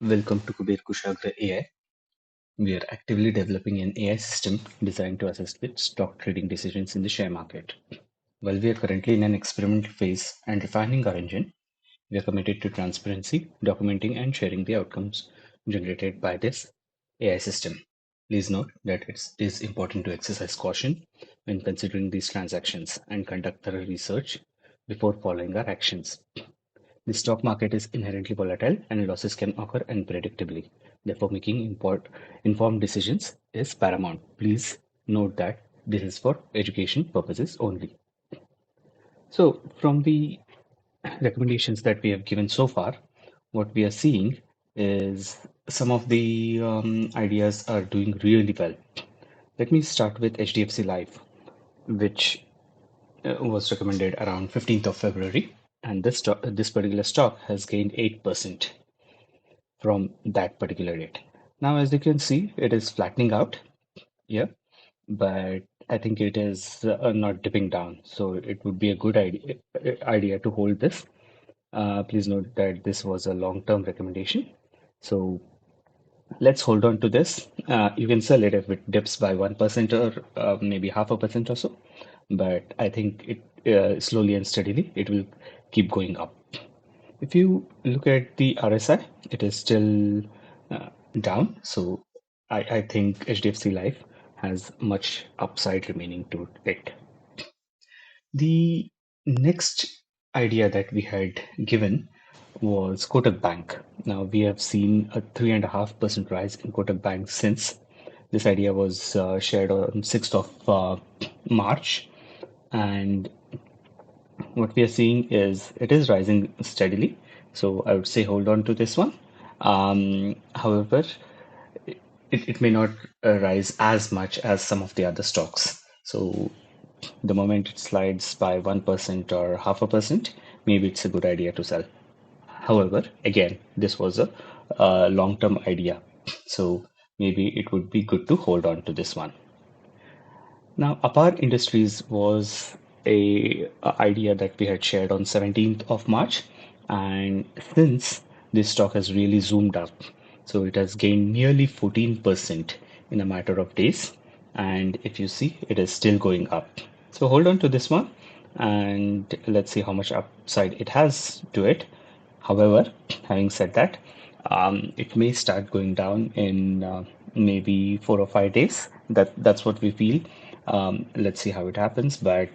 Welcome to Kuber Kushagra AI. We are actively developing an AI system designed to assist with stock trading decisions in the share market. While we are currently in an experimental phase and refining our engine, we are committed to transparency, documenting, and sharing the outcomes generated by this AI system. Please note that it is important to exercise caution when considering these transactions and conduct thorough research before following our actions. The stock market is inherently volatile and losses can occur unpredictably. Therefore, making informed decisions is paramount. Please note that this is for education purposes only. So, from the recommendations that we have given so far, what we are seeing is some of the ideas are doing really well. Let me start with HDFC Life, which was recommended around 15th of February, and this particular stock has gained 8% from that particular date. Now, as you can see, it is flattening out here, but I think it is not dipping down. So it would be a good idea to hold this. Please note that this was a long-term recommendation. So let's hold on to this. You can sell it if it dips by 1% or maybe half a percent or so. But I think it slowly and steadily it will keep going up. If you look at the RSI, it is still down. So I think HDFC Life has much upside remaining to it. The next idea that we had given was Kotak Bank. Now we have seen a 3.5% rise in Kotak Bank since this idea was shared on 6th of March. And what we are seeing is it is rising steadily. So I would say hold on to this one. However, it may not rise as much as some of the other stocks. So the moment it slides by 1% or half a percent, maybe it's a good idea to sell. However, again, this was a long-term idea. So maybe it would be good to hold on to this one. Now, Apar Industries was a idea that we had shared on 17th of March, and since this stock has really zoomed up, so it has gained nearly 14% in a matter of days, and if you see, it is still going up. So hold on to this one, and let's see how much upside it has to it. However, having said that, it may start going down in maybe 4 or 5 days. That's what we feel. Let's see how it happens. But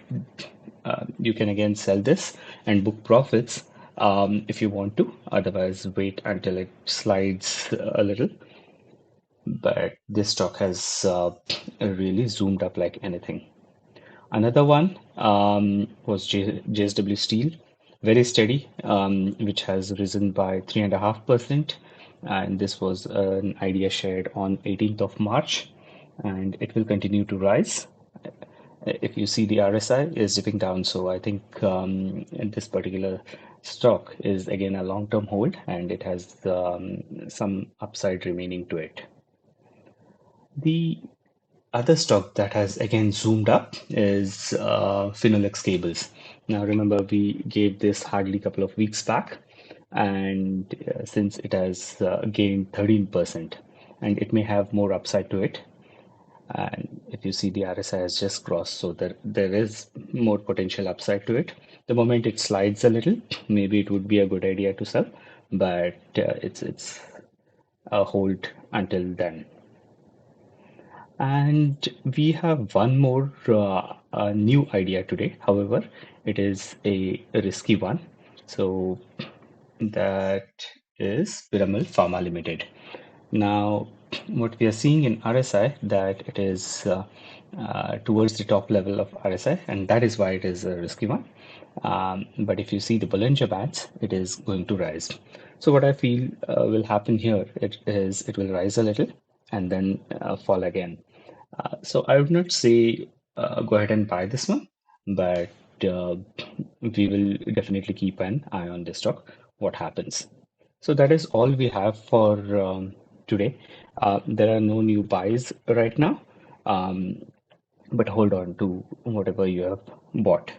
you can again sell this and book profits if you want to. Otherwise, wait until it slides a little. But this stock has really zoomed up like anything. Another one was JSW Steel, very steady, which has risen by 3.5%. And this was an idea shared on 18th of March, and it will continue to rise. If you see the RSI is dipping down, so I think this particular stock is again a long-term hold, and it has some upside remaining to it. The other stock that has again zoomed up is Finolex Cables. Now, remember, we gave this hardly a couple of weeks back, and since it has gained 13%, and it may have more upside to it. And if you see the RSI has just crossed, so there is more potential upside to it. The moment it slides a little, maybe it would be a good idea to sell, but it's a hold until then. And we have one more new idea today. However, it is a risky one. So that is Piramal Pharma Limited. Now, what we are seeing in RSI that it is towards the top level of RSI, and that is why it is a risky one. But if you see the Bollinger Bands, it is going to rise. So what I feel will happen here it will rise a little and then fall again. So I would not say go ahead and buy this one, but uh, we will definitely keep an eye on this stock, what happens. So that is all we have for today. There are no new buys right now, um, but hold on to whatever you have bought.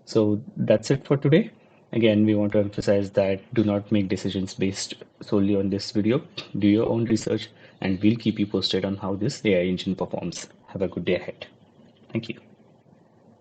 So that's it for today. Again, we want to emphasize that do not make decisions based solely on this video. Do your own research, and we'll keep you posted on how this AI engine performs. Have a good day ahead. Thank you.